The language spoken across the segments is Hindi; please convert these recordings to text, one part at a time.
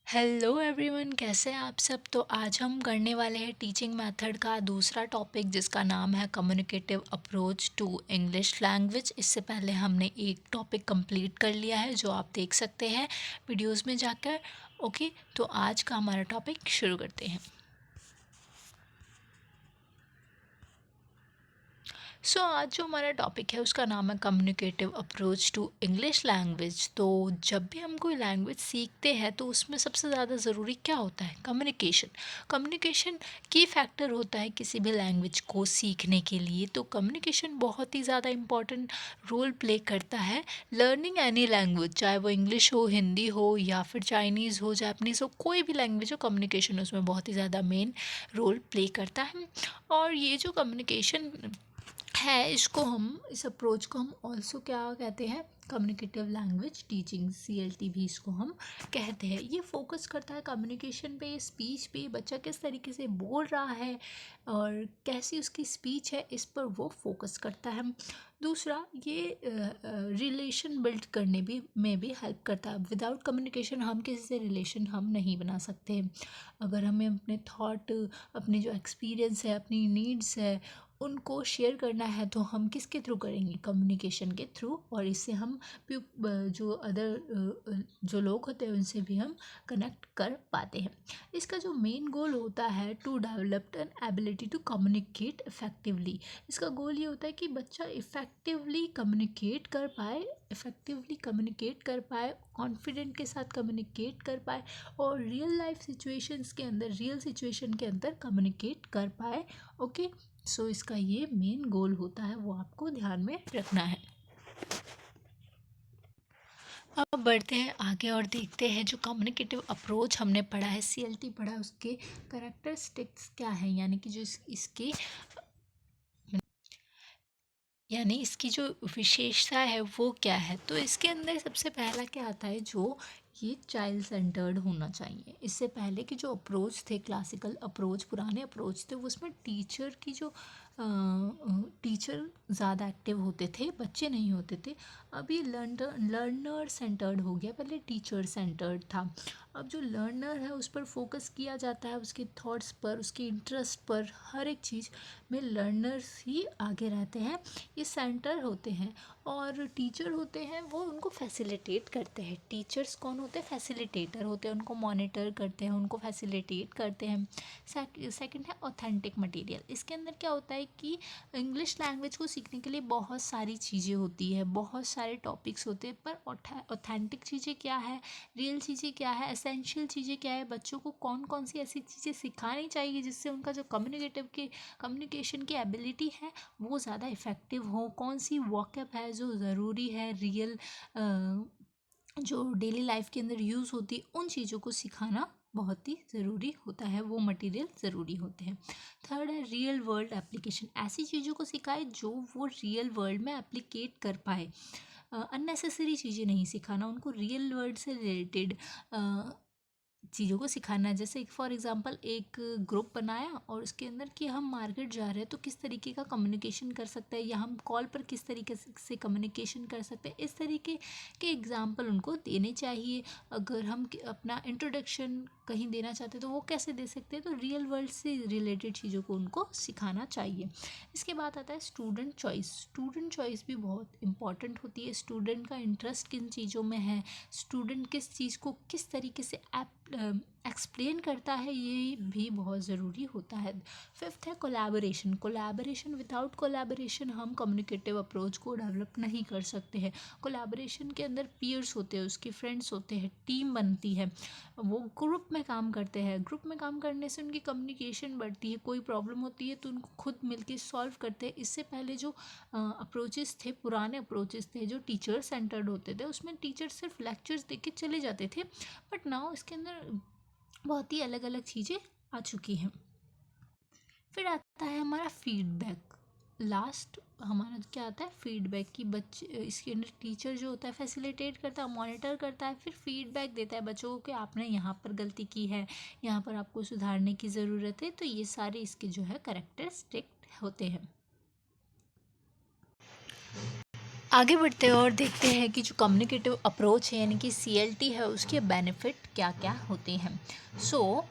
हेलो एवरीवन, कैसे हैं आप सब। तो आज हम करने वाले हैं टीचिंग मेथड का दूसरा टॉपिक, जिसका नाम है communicative approach to English language. इससे पहले हमने एक टॉपिक कंप्लीट कर लिया है, जो आप देख सकते हैं वीडियोस में जाकर। ओके, तो आज का हमारा टॉपिक शुरू करते हैं। आज जो हमारा टॉपिक है उसका नाम है communicative approach to English language. तो जब भी हम कोई लैंग्वेज सीखते हैं तो उसमें सबसे ज़्यादा ज़रूरी क्या होता है? कम्युनिकेशन। कम्युनिकेशन की फैक्टर होता है किसी भी लैंग्वेज को सीखने के लिए। तो कम्युनिकेशन बहुत ही ज़्यादा इम्पॉर्टेंट रोल प्ले करता है लर्निंग एनी लैंग्वेज, चाहे वो इंग्लिश हो, हिंदी हो, या फिर चाइनीज़ हो, जापनीज़ हो, कोई भी लैंग्वेज हो, कम्युनिकेशन उसमें बहुत ही ज़्यादा मेन रोल प्ले करता है। और ये जो कम्युनिकेशन है, इसको हम इस अप्रोच को हम ऑल्सो क्या कहते हैं? कम्युनिकेटिव लैंग्वेज टीचिंग, CLT भी इसको हम कहते हैं। ये फोकस करता है कम्युनिकेशन पे, स्पीच पे, बच्चा किस तरीके से बोल रहा है और कैसी उसकी स्पीच है, इस पर वो फोकस करता है। दूसरा, ये रिलेशन बिल्ड करने भी में भी हेल्प करता है। विदाउट कम्युनिकेशन हम किसी से रिलेशन हम नहीं बना सकते। अगर हमें अपने थॉट, अपने जो एक्सपीरियंस है, अपनी नीड्स है, उनको शेयर करना है तो हम किसके थ्रू करेंगे? कम्युनिकेशन के थ्रू। और इससे हम जो अदर जो लोग होते हैं उनसे भी हम कनेक्ट कर पाते हैं। इसका जो मेन गोल होता है, to develop an ability to communicate effectively. इसका गोल ये होता है कि बच्चा इफ़ेक्टिवली कम्युनिकेट कर पाए, कॉन्फिडेंट के साथ कम्युनिकेट कर पाए और रियल लाइफ सिचुएशंस के अंदर, रियल सिचुएशन के अंदर कम्युनिकेट कर पाए। ओके, इसका ये मेन गोल होता है, वो आपको ध्यान में रखना है। अब बढ़ते हैं आगे और देखते हैं जो कम्युनिकेटिव अप्रोच हमने पढ़ा है, CLT पढ़ा है, उसके करेक्टरिस्टिक्स क्या है, यानी कि जो इसकी जो विशेषता है वो क्या है। तो इसके अंदर सबसे पहला क्या आता है, जो ये चाइल्ड सेंटर्ड होना चाहिए। इससे पहले के जो अप्रोच थे, क्लासिकल अप्रोच, पुराने अप्रोच थे, उसमें टीचर ज़्यादा एक्टिव होते थे, बच्चे नहीं होते थे। अभी लर्नर सेंटर्ड हो गया, पहले टीचर सेंटर्ड था। अब जो लर्नर है उस पर फोकस किया जाता है, उसके थॉट्स पर, उसके इंटरेस्ट पर, हर एक चीज़ में लर्नर्स ही आगे रहते हैं, ये सेंटर होते हैं। और टीचर होते हैं वो उनको फैसिलिटेट करते हैं। टीचर्स कौन होते हैं? फैसिलिटेटर होते हैं, उनको मॉनिटर करते हैं, उनको फैसिलिटेट करते हैं। सेकंड है ऑथेंटिक मटेरियल। इसके अंदर क्या होता है कि इंग्लिश लैंग्वेज को सीखने के लिए बहुत सारी चीज़ें होती है, बहुत सारे टॉपिक्स होते हैं, पर ऑथेंटिक चीज़ें क्या है, रियल चीज़ें क्या है, एसेंशियल चीज़ें क्या है, बच्चों को कौन कौन सी ऐसी चीज़ें सिखानी चाहिए जिससे उनका जो कम्युनिकेशन की एबिलिटी है वो ज़्यादा इफ़ेक्टिव हो, कौन सी वॉकअप है जो ज़रूरी है, रियल जो डेली लाइफ के अंदर यूज़ होती है, उन चीज़ों को सिखाना बहुत ही ज़रूरी होता है, वो मटेरियल ज़रूरी होते हैं। थर्ड है रियल वर्ल्ड एप्लीकेशन। ऐसी चीज़ों को सिखाए जो वो रियल वर्ल्ड में एप्लीकेट कर पाए। अननेसेसरी चीज़ें नहीं सिखाना, उनको रियल वर्ल्ड से रिलेटेड चीज़ों को सिखाना है। जैसे फॉर एग्ज़ाम्पल एक ग्रुप बनाया और उसके अंदर कि हम मार्केट जा रहे हैं तो किस तरीके का कम्युनिकेशन कर सकते हैं, या हम कॉल पर किस तरीके से कम्युनिकेशन कर सकते हैं, इस तरीके के एग्ज़ाम्पल उनको देने चाहिए। अगर हम अपना इंट्रोडक्शन कहीं देना चाहते हैं तो वो कैसे दे सकते हैं, तो रियल वर्ल्ड से रिलेटेड चीज़ों को उनको सिखाना चाहिए। इसके बाद आता है स्टूडेंट चॉइस। स्टूडेंट चॉइस भी बहुत इंपॉर्टेंट होती है। स्टूडेंट का इंटरेस्ट किन चीज़ों में है, स्टूडेंट किस चीज़ को किस तरीके से एक्सप्लेन करता है, ये भी बहुत ज़रूरी होता है। फिफ्थ है कोलैबोरेशन। कोलैबोरेशन, विदाउट कोलैबोरेशन हम कम्युनिकेटिव अप्रोच को डेवलप नहीं कर सकते हैं। कोलैबोरेशन के अंदर पीयर्स होते हैं, उसके फ्रेंड्स होते हैं, टीम बनती है, वो ग्रुप में काम करते हैं। ग्रुप में काम करने से उनकी कम्युनिकेशन बढ़ती है, कोई प्रॉब्लम होती है तो उनको खुद मिलके सॉल्व करते हैं। इससे पहले जो अप्रोचेस थे, पुराने अप्रोचेस थे जो टीचर सेंटर्ड होते थे, उसमें टीचर सिर्फ लेक्चर्स दे के चले जाते थे, बट नाउ इसके अंदर बहुत ही अलग अलग चीज़ें आ चुकी हैं। फिर आता है हमारा फीडबैक। लास्ट हमारा क्या आता है? फीडबैक। की बच्चे, इसके अंदर टीचर जो होता है फैसिलिटेट करता है, मॉनिटर करता है, फिर फीडबैक देता है बच्चों को कि आपने यहाँ पर गलती की है, यहाँ पर आपको सुधारने की ज़रूरत है। तो ये सारे इसके जो है करेक्टरिस्टिक होते हैं। आगे बढ़ते हैं और देखते हैं कि जो कम्युनिकेटिव अप्रोच है यानी कि CLT है उसके बेनिफिट क्या क्या होते हैं। सो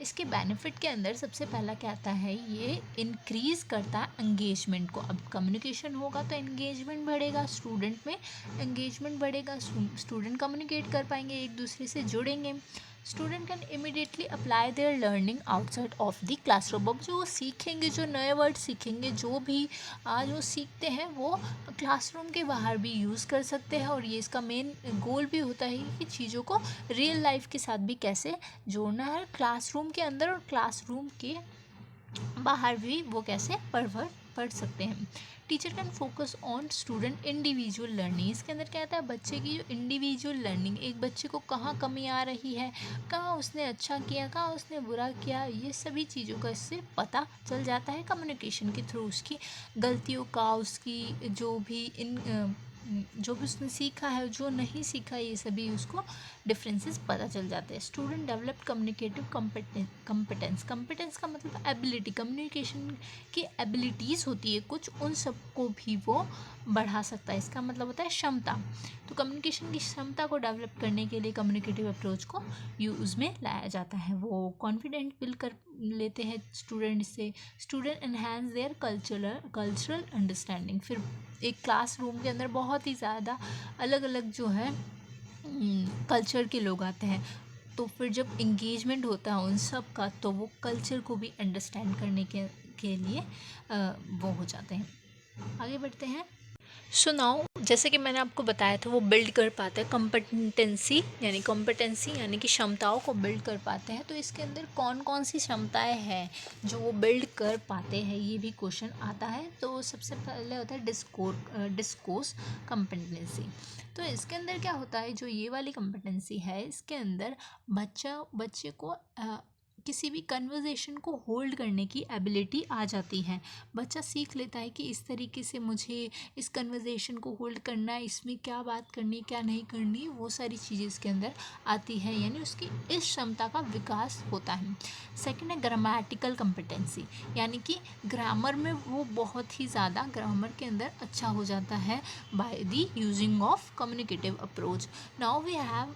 इसके बेनिफिट के अंदर सबसे पहला क्या आता है, ये इंक्रीज़ करता है एंगेजमेंट को। अब कम्युनिकेशन होगा तो एंगेजमेंट बढ़ेगा, स्टूडेंट में एंगेजमेंट बढ़ेगा, स्टूडेंट कम्युनिकेट कर पाएंगे, एक दूसरे से जुड़ेंगे। Student can immediately apply there learning outside of the classroom. अब जो वो सीखेंगे, जो नए वर्ड सीखेंगे, जो भी आज वो सीखते हैं वो क्लासरूम के बाहर भी यूज़ कर सकते हैं। और ये इसका मेन गोल भी होता है कि चीज़ों को रियल लाइफ के साथ भी कैसे जोड़ना है, क्लासरूम के अंदर और क्लासरूम के बाहर भी वो कैसे पढ़ सकते हैं। Teacher can focus on student individual learning. इसके अंदर क्या आता है, बच्चे की जो इंडिविजुअल लर्निंग, एक बच्चे को कहाँ कमी आ रही है, कहाँ उसने अच्छा किया, कहाँ उसने बुरा किया, ये सभी चीज़ों का इससे पता चल जाता है कम्युनिकेशन के थ्रू। उसकी गलतियों का, उसकी जो भी उसने सीखा है, जो नहीं सीखा, ये सभी उसको डिफरेंसेस पता चल जाते हैं। स्टूडेंट डेवलप कम्युनिकेटिव कम्पिटेंस का मतलब एबिलिटी, कम्युनिकेशन की एबिलिटीज़ होती है कुछ, उन सबको भी वो बढ़ा सकता है। इसका मतलब होता है क्षमता। तो कम्युनिकेशन की क्षमता को डेवलप करने के लिए कम्युनिकेटिव अप्रोच को यूज़ में लाया जाता है। वो कॉन्फिडेंट बिल्ड कर लेते हैं स्टूडेंट से। Student enhance there cultural understanding. फिर एक क्लासरूम के अंदर बहुत ही ज़्यादा अलग अलग जो है कल्चर के लोग आते हैं, तो फिर जब इंगेजमेंट होता है उन सब का, तो वो कल्चर को भी अंडरस्टैंड करने के लिए वो हो जाते हैं। आगे बढ़ते हैं। सो नाउ, जैसे कि मैंने आपको बताया था, वो बिल्ड कर पाते हैं कॉम्पिटेंसी यानी कि क्षमताओं को बिल्ड कर पाते हैं। तो इसके अंदर कौन कौन सी क्षमताएं हैं जो वो बिल्ड कर पाते हैं, ये भी क्वेश्चन आता है। तो सबसे पहले होता है डिस्कोर्स कॉम्पिटेंसी। तो इसके अंदर क्या होता है, जो ये वाली कॉम्पिटेंसी है, इसके अंदर बच्चे को किसी भी कन्वर्सेशन को होल्ड करने की एबिलिटी आ जाती है। बच्चा सीख लेता है कि इस तरीके से मुझे इस कन्वर्सेशन को होल्ड करना है, इसमें क्या बात करनी, क्या नहीं करनी, वो सारी चीज़ें इसके अंदर आती है, यानी उसकी इस क्षमता का विकास होता है। सेकंड है ग्रामेटिकल कम्पिटेंसी, यानी कि ग्रामर में वो बहुत ही ज़्यादा ग्रामर के अंदर अच्छा हो जाता है by the using of communicative approach. Now we have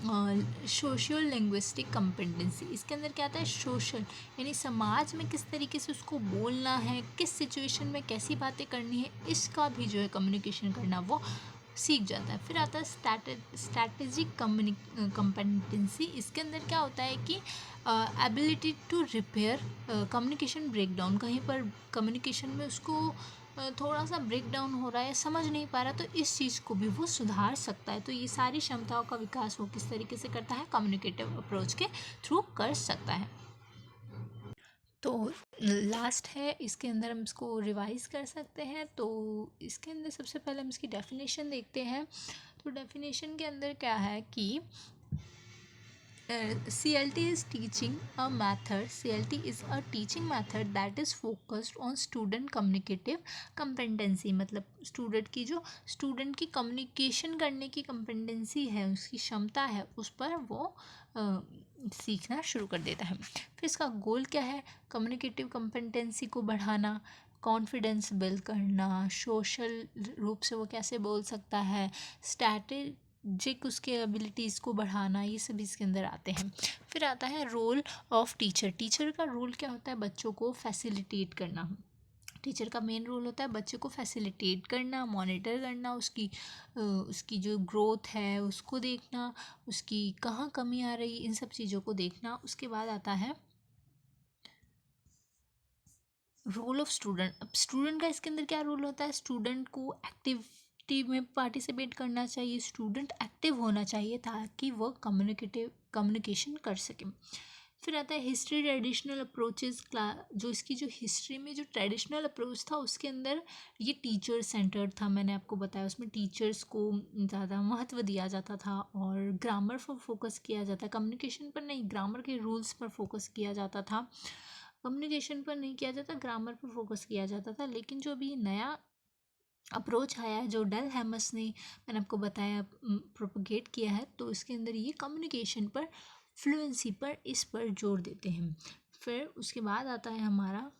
social linguistic competency. इसके अंदर क्या आता है, सोशल यानी समाज में किस तरीके से उसको बोलना है, किस सिचुएशन में कैसी बातें करनी है, इसका भी जो है कम्युनिकेशन करना वो सीख जाता है। फिर आता है स्ट्रैटेजिक कम्पिटेंसी। इसके अंदर क्या होता है कि ability to repair communication breakdown. कहीं पर कम्युनिकेशन में उसको थोड़ा सा ब्रेक डाउन हो रहा है, समझ नहीं पा रहा, तो इस चीज़ को भी वो सुधार सकता है। तो ये सारी क्षमताओं का विकास वो किस तरीके से करता है, कम्युनिकेटिव अप्रोच के थ्रू कर सकता है। तो लास्ट है, इसके अंदर हम इसको रिवाइज कर सकते हैं। तो इसके अंदर सबसे पहले हम इसकी डेफिनेशन देखते हैं। तो डेफिनेशन के अंदर क्या है कि CLT is teaching a method. CLT is a teaching method that is focused on student communicative competency। मतलब स्टूडेंट की कम्युनिकेशन करने की competency है, उसकी क्षमता है, उस पर वो सीखना शुरू कर देता है। फिर इसका गोल क्या है, कम्युनिकेटिव कम्पेटेंसी को बढ़ाना, कॉन्फिडेंस बिल्ड करना, सोशल रूप से वो कैसे बोल सकता है, स्ट्रैटेजिक उसके एबिलिटीज़ को बढ़ाना, ये सब इसके अंदर आते हैं। फिर आता है रोल ऑफ टीचर। टीचर का रोल क्या होता है, बच्चों को फैसिलिटेट करना। टीचर का मेन रोल होता है बच्चे को फैसिलिटेट करना, मॉनिटर करना, उसकी जो ग्रोथ है उसको देखना, उसकी कहाँ कमी आ रही, इन सब चीज़ों को देखना। उसके बाद आता है रोल ऑफ स्टूडेंट। अब स्टूडेंट का इसके अंदर क्या रोल होता है, स्टूडेंट को एक्टिविटी में पार्टिसिपेट करना चाहिए, स्टूडेंट एक्टिव होना चाहिए ताकि वह कम्युनिकेशन कर सके। फिर आता है हिस्ट्री ट्रेडिशनल अप्रोचेस। जो इसकी जो हिस्ट्री में जो ट्रेडिशनल अप्रोच था उसके अंदर ये टीचर सेंटर्ड था, मैंने आपको बताया, उसमें टीचर्स को ज़्यादा महत्व दिया जाता था और ग्रामर पर फोकस किया जाता, कम्युनिकेशन पर नहीं, ग्रामर के रूल्स पर फोकस किया जाता था, कम्युनिकेशन पर नहीं किया जाता, ग्रामर पर फोकस किया जाता था। लेकिन जो अभी नया अप्रोच आया है, जो डेल हैमस ने, मैंने आपको बताया, प्रोपोगेट किया है, तो इसके अंदर ये कम्युनिकेशन पर, फ्लुएंसी पर, इस पर जोर देते हैं। फिर उसके बाद आता है हमारा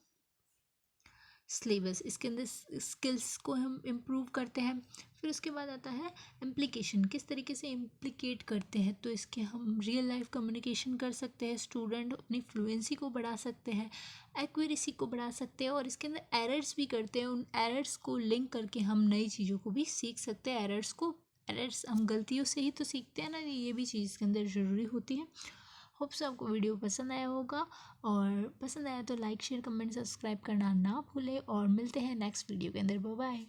सिलेबस, इसके अंदर स्किल्स को हम इम्प्रूव करते हैं। फिर उसके बाद आता है इम्प्लीकेशन, किस तरीके से इम्प्लीकेट करते हैं, तो इसके हम रियल लाइफ कम्युनिकेशन कर सकते हैं, स्टूडेंट अपनी फ्लुएंसी को बढ़ा सकते हैं, एक्यूरेसी को बढ़ा सकते हैं, और इसके अंदर एरर्स भी करते हैं, उन एरर्स को लिंक करके हम नई चीज़ों को भी सीख सकते हैं। एरर्स हम गलतियों से ही तो सीखते हैं ना, ये भी चीज़ के अंदर ज़रूरी होती है। होप से आपको वीडियो पसंद आया होगा, और पसंद आया तो लाइक शेयर कमेंट सब्सक्राइब करना ना भूलें, और मिलते हैं नेक्स्ट वीडियो के अंदर। Bye bye.